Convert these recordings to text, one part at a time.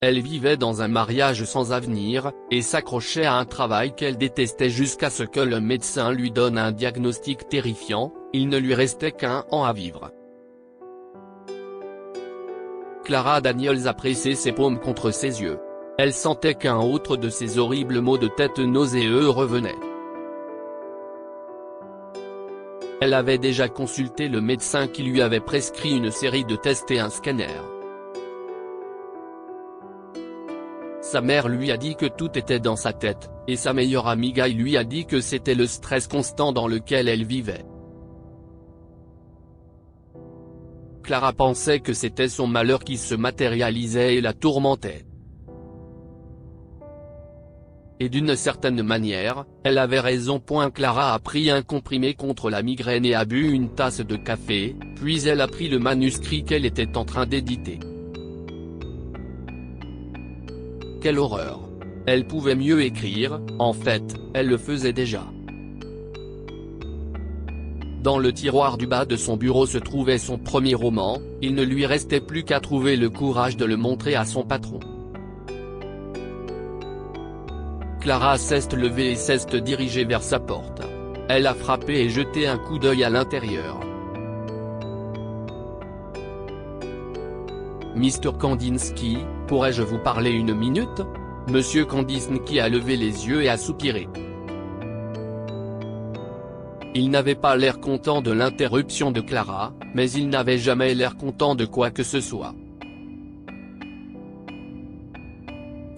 Elle vivait dans un mariage sans avenir, et s'accrochait à un travail qu'elle détestait jusqu'à ce que le médecin lui donne un diagnostic terrifiant, il ne lui restait qu'1 an à vivre. Clara Daniels a pressé ses paumes contre ses yeux. Elle sentait qu'un autre de ces horribles maux de tête nauséeux revenait. Elle avait déjà consulté le médecin qui lui avait prescrit une série de tests et un scanner. Sa mère lui a dit que tout était dans sa tête, et sa meilleure amie Guy lui a dit que c'était le stress constant dans lequel elle vivait. Clara pensait que c'était son malheur qui se matérialisait et la tourmentait. Et d'une certaine manière, elle avait raison. Clara a pris un comprimé contre la migraine et a bu une tasse de café, puis elle a pris le manuscrit qu'elle était en train d'éditer. Quelle horreur! Elle pouvait mieux écrire, en fait, elle le faisait déjà. Dans le tiroir du bas de son bureau se trouvait son premier roman, il ne lui restait plus qu'à trouver le courage de le montrer à son patron. Clara s'est levée et s'est dirigée vers sa porte. Elle a frappé et jeté un coup d'œil à l'intérieur. Mr. Kandinsky, pourrais-je vous parler une minute? Monsieur Kandinsky a levé les yeux et a soupiré. Il n'avait pas l'air content de l'interruption de Clara, mais il n'avait jamais l'air content de quoi que ce soit.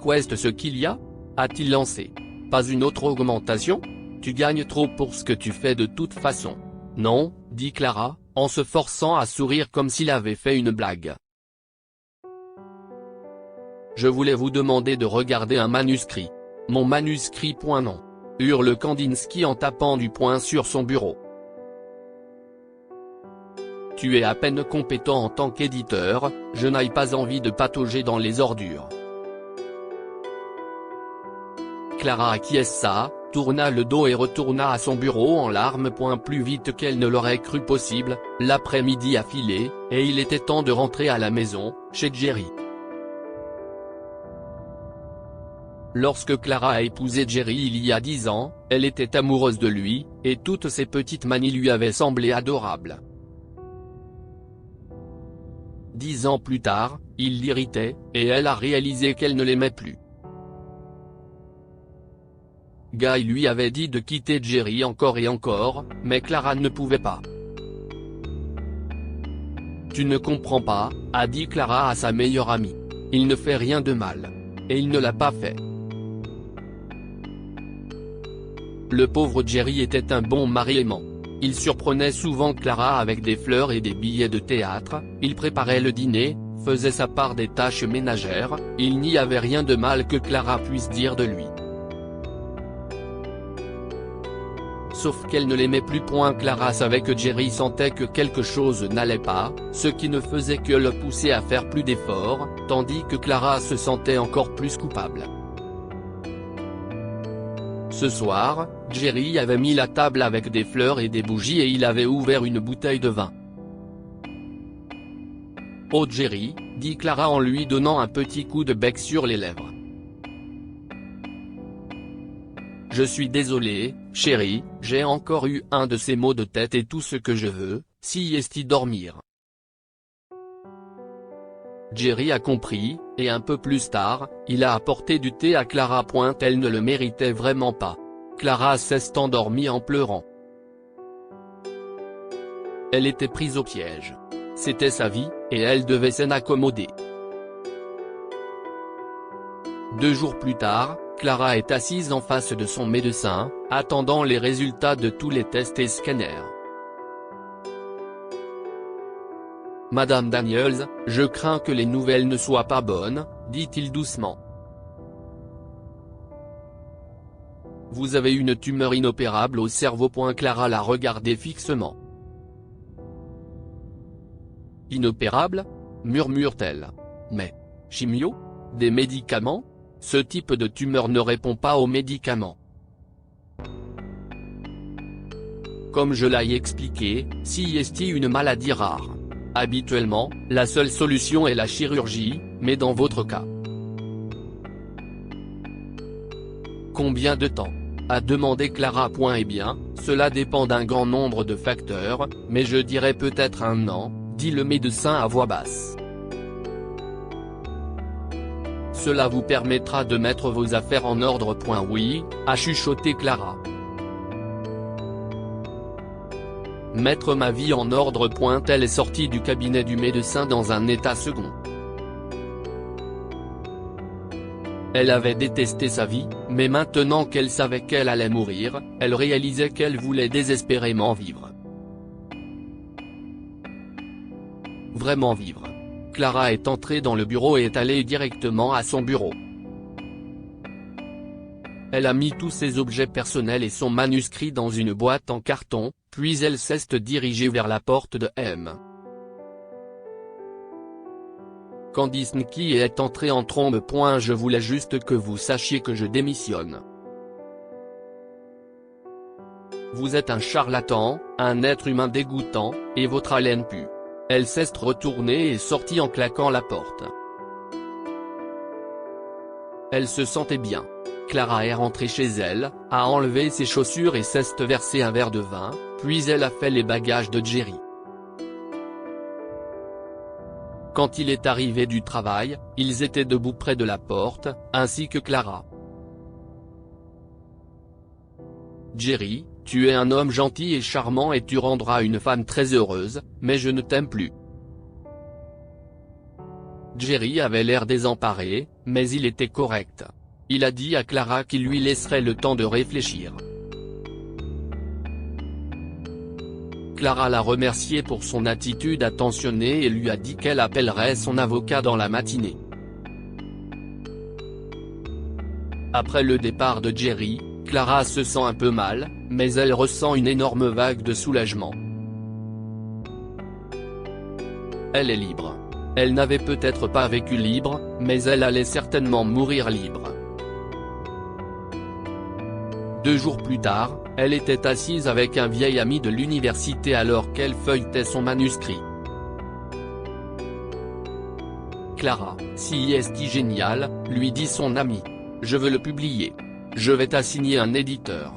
Qu'est-ce ce qu'il y a? A-t-il lancé. Pas une autre augmentation? Tu gagnes trop pour ce que tu fais de toute façon. Non, dit Clara, en se forçant à sourire comme s'il avait fait une blague. Je voulais vous demander de regarder un manuscrit. Mon manuscrit. Non. Hurle Kandinsky en tapant du poing sur son bureau. Tu es à peine compétent en tant qu'éditeur, je n'ai pas envie de patauger dans les ordures. Clara acquiesça, tourna le dos et retourna à son bureau en larmes. Plus vite qu'elle ne l'aurait cru possible, l'après-midi a filé, et il était temps de rentrer à la maison, chez Jerry. Lorsque Clara a épousé Jerry il y a 10 ans, elle était amoureuse de lui, et toutes ses petites manies lui avaient semblé adorables. 10 ans plus tard, il l'irritait, et elle a réalisé qu'elle ne l'aimait plus. Guy lui avait dit de quitter Jerry encore et encore, mais Clara ne pouvait pas. Tu ne comprends pas, a dit Clara à sa meilleure amie. Il ne fait rien de mal. Et il ne l'a pas fait. Le pauvre Jerry était un bon mari aimant. Il surprenait souvent Clara avec des fleurs et des billets de théâtre, il préparait le dîner, faisait sa part des tâches ménagères, il n'y avait rien de mal que Clara puisse dire de lui. Sauf qu'elle ne l'aimait plus. Clara savait que Jerry sentait que quelque chose n'allait pas, ce qui ne faisait que le pousser à faire plus d'efforts, tandis que Clara se sentait encore plus coupable. Ce soir, Jerry avait mis la table avec des fleurs et des bougies et il avait ouvert une bouteille de vin. « Oh Jerry », dit Clara en lui donnant un petit coup de bec sur les lèvres. « Je suis désolé, chérie, j'ai encore eu un de ces maux de tête et tout ce que je veux, c'est dormir. » Jerry a compris, et un peu plus tard, il a apporté du thé à Clara. Elle ne le méritait vraiment pas. Clara s'est endormie en pleurant. Elle était prise au piège. C'était sa vie, et elle devait s'en accommoder. 2 jours plus tard, Clara est assise en face de son médecin, attendant les résultats de tous les tests et scanners. Madame Daniels, je crains que les nouvelles ne soient pas bonnes, dit-il doucement. Vous avez une tumeur inopérable au cerveau. Clara l'a regardé fixement. Inopérable? Murmure-t-elle. Mais, chimio? Des médicaments? Ce type de tumeur ne répond pas aux médicaments. Comme je l'ai expliqué, c'est une maladie rare. Habituellement, la seule solution est la chirurgie, mais dans votre cas. Combien de temps ? A demandé Clara. Eh bien, cela dépend d'un grand nombre de facteurs, mais je dirais peut-être 1 an, dit le médecin à voix basse. Cela vous permettra de mettre vos affaires en ordre. Oui, a chuchoté Clara. Mettre ma vie en ordre. Elle est sortie du cabinet du médecin dans un état second. Elle avait détesté sa vie, mais maintenant qu'elle savait qu'elle allait mourir, elle réalisait qu'elle voulait désespérément vivre. Vraiment vivre. Clara est entrée dans le bureau et est allée directement à son bureau. Elle a mis tous ses objets personnels et son manuscrit dans une boîte en carton, puis elle s'est dirigée vers la porte de M. Candice Nicky est entrée en trombe. Je voulais juste que vous sachiez que je démissionne. Vous êtes un charlatan, un être humain dégoûtant, et votre haleine pue. Elle s'est retournée et sortit en claquant la porte. Elle se sentait bien. Clara est rentrée chez elle, a enlevé ses chaussures et s'est versé un verre de vin, puis elle a fait les bagages de Jerry. Quand il est arrivé du travail, ils étaient debout près de la porte, ainsi que Clara. Jerry, tu es un homme gentil et charmant et tu rendras une femme très heureuse, mais je ne t'aime plus. Jerry avait l'air désemparé, mais il était correct. Il a dit à Clara qu'il lui laisserait le temps de réfléchir. Clara l'a remercié pour son attitude attentionnée et lui a dit qu'elle appellerait son avocat dans la matinée. Après le départ de Jerry, Clara se sent un peu mal, mais elle ressent une énorme vague de soulagement. Elle est libre. Elle n'avait peut-être pas vécu libre, mais elle allait certainement mourir libre. 2 jours plus tard, elle était assise avec un vieil ami de l'université alors qu'elle feuilletait son manuscrit. Clara, si est génial, lui dit son ami. Je veux le publier. Je vais t'assigner un éditeur.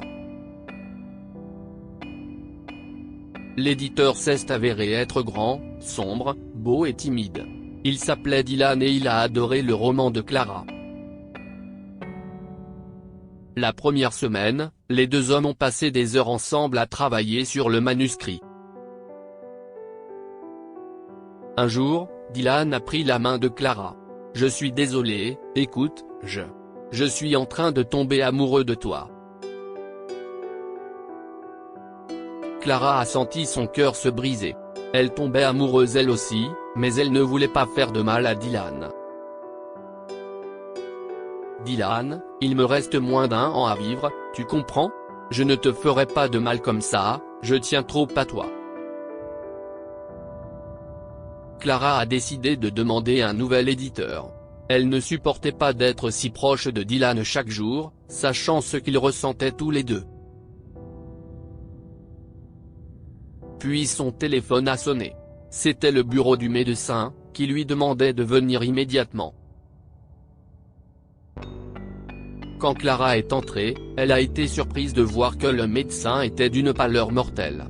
L'éditeur s'est avéré être grand, sombre, beau et timide. Il s'appelait Dylan et il a adoré le roman de Clara. La première semaine, les 2 hommes ont passé des heures ensemble à travailler sur le manuscrit. Un jour, Dylan a pris la main de Clara. « Je suis désolé, écoute, je suis en train de tomber amoureux de toi. » Clara a senti son cœur se briser. Elle tombait amoureuse elle aussi, mais elle ne voulait pas faire de mal à Dylan. Dylan, il me reste moins d'1 an à vivre, tu comprends ? Je ne te ferai pas de mal comme ça, je tiens trop à toi. Clara a décidé de demander un nouvel éditeur. Elle ne supportait pas d'être si proche de Dylan chaque jour, sachant ce qu'ils ressentaient tous les deux. Puis son téléphone a sonné. C'était le bureau du médecin, qui lui demandait de venir immédiatement. Quand Clara est entrée, elle a été surprise de voir que le médecin était d'une pâleur mortelle.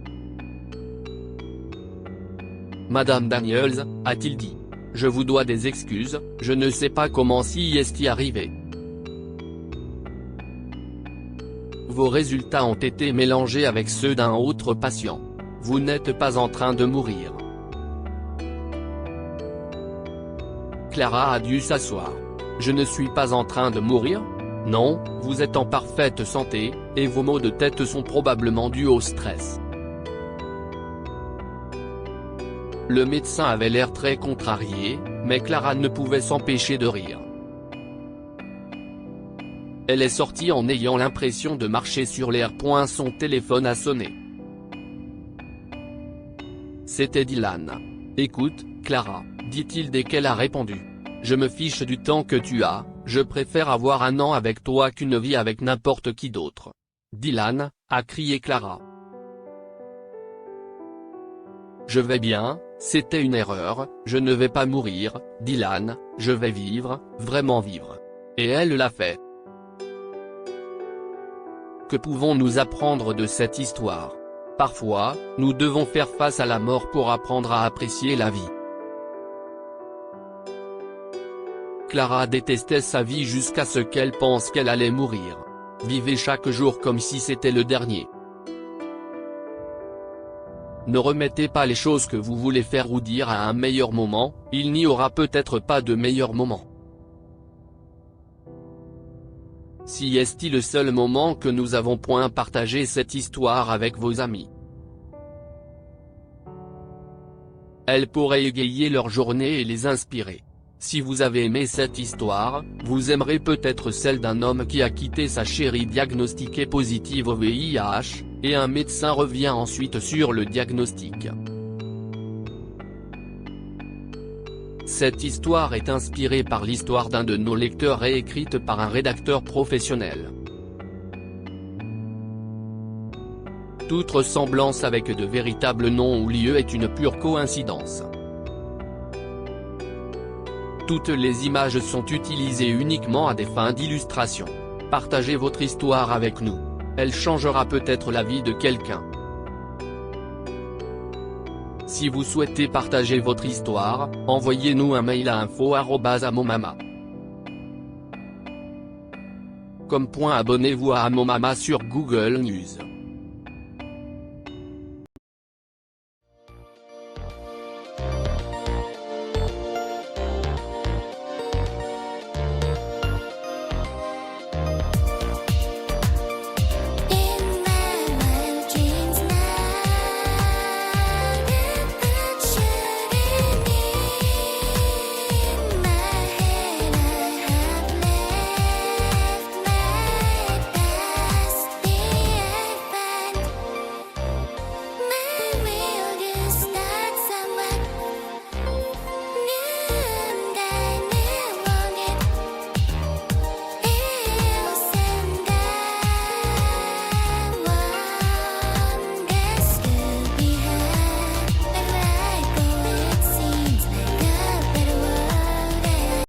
« Madame Daniels, a-t-il dit. Je vous dois des excuses, je ne sais pas comment s'y est arrivé. Vos résultats ont été mélangés avec ceux d'un autre patient. Vous n'êtes pas en train de mourir. » Clara a dû s'asseoir. « Je ne suis pas en train de mourir ? Non, vous êtes en parfaite santé, et vos maux de tête sont probablement dus au stress. » Le médecin avait l'air très contrarié, mais Clara ne pouvait s'empêcher de rire. Elle est sortie en ayant l'impression de marcher sur l'air. Son téléphone a sonné. C'était Dylan. « Écoute, Clara, dit-il dès qu'elle a répondu. Je me fiche du temps que tu as, je préfère avoir 1 an avec toi qu'une vie avec n'importe qui d'autre. » Dylan, a crié Clara. « Je vais bien, c'était une erreur, je ne vais pas mourir, Dylan, je vais vivre, vraiment vivre. » Et elle l'a fait. Que pouvons-nous apprendre de cette histoire? Parfois, nous devons faire face à la mort pour apprendre à apprécier la vie. Clara détestait sa vie jusqu'à ce qu'elle pense qu'elle allait mourir. Vivez chaque jour comme si c'était le dernier. Ne remettez pas les choses que vous voulez faire ou dire à un meilleur moment, il n'y aura peut-être pas de meilleur moment. Si est-il le seul moment que nous avons point partagé cette histoire avec vos amis. Elle pourrait égayer leur journée et les inspirer. Si vous avez aimé cette histoire, vous aimerez peut-être celle d'un homme qui a quitté sa chérie diagnostiquée positive au VIH, et un médecin revient ensuite sur le diagnostic. Cette histoire est inspirée par l'histoire d'un de nos lecteurs et écrite par un rédacteur professionnel. Toute ressemblance avec de véritables noms ou lieux est une pure coïncidence. Toutes les images sont utilisées uniquement à des fins d'illustration. Partagez votre histoire avec nous. Elle changera peut-être la vie de quelqu'un. Si vous souhaitez partager votre histoire, envoyez-nous un mail à info@amomama.com. Abonnez-vous à Amomama sur Google News.